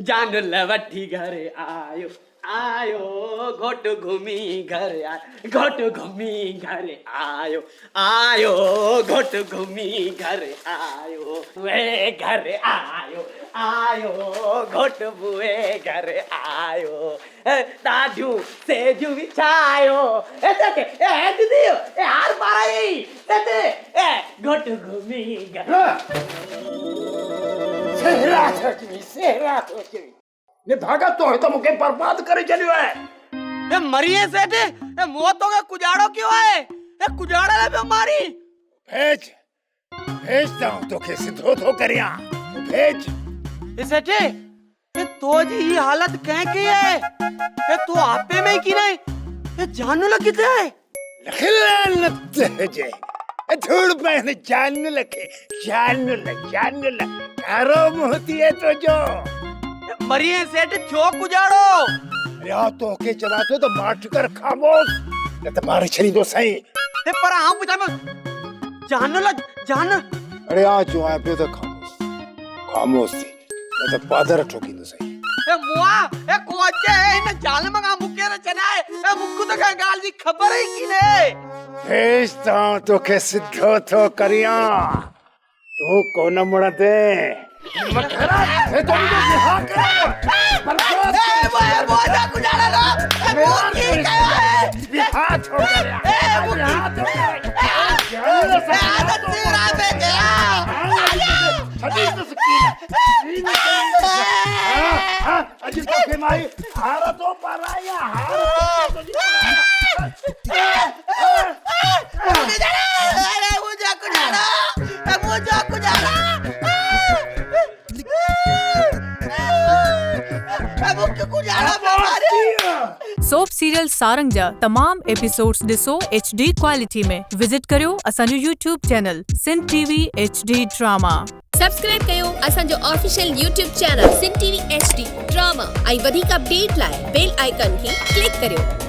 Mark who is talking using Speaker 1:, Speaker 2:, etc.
Speaker 1: जान लवठी घरे आयो आयो घोट घूमी घरे आयो घोट घूमी घरे आयो आयो घोट घूमी घरे आयो वे घरे आयो आयो घोट बुए घरे आयो दादू सेजू विछायो ए दीदी ए हार पाराई ए घोट घूमी घरे
Speaker 2: ने भागा तो है तो मुके बर्बाद करे चलियो है
Speaker 1: ए मरिए सेठ ए मौतों के कुजाड़ो क्यों है ए कुजाड़ा ले बीमारी
Speaker 2: भेजता हूँ तो कैसे धो करिया भेज
Speaker 1: ए सेठ ए तो जी ये हालत कह की है ए तो आपे में की नहीं ए जानू लगी थे
Speaker 2: लखलानत जे धूड़ पहने जानने लगे आराम होती है तो जो
Speaker 1: मरिए सेठ क्यों कुजाड़ो
Speaker 2: या तो के चला तो मार कर खामोश न तो मारे छरी दो सही
Speaker 1: ए पर हम पूछा में जान
Speaker 2: अरे आ जो आ पे तो खामोश थी न तो पादर ठोकी दो सही
Speaker 1: ए मुआ ए कोचे इन जाल में का मुके रे चनाए ए मुक्कू तो का गाल दी खबर है की ने
Speaker 2: भेजता हूँ तो के सिद्धो तो करिया तो कौन मुड़ते मखरा है तो मुझे बिहार कर
Speaker 1: ए वो जा कुजाड़ा लो ए मुक्की क्या है
Speaker 2: बिहार हो गया
Speaker 1: ए मुक्की आदत तेरा पे गया
Speaker 2: छड़ी तो सकीन हां अजी तो के माई हार तो पराया हार तो
Speaker 1: अरे मुझे कुजाड़ा
Speaker 3: सोप सीरियल सारंगजा तमाम एपिसोड्स ॾिसो HD क्वालिटी में विजिट करियो असांजो YouTube channel Sindh TV HD drama
Speaker 4: subscribe कयो असांजो official YouTube channel Sindh TV HD drama ऐं वधीक अपडेट लाइ बेल आइकन खे क्लिक करियो।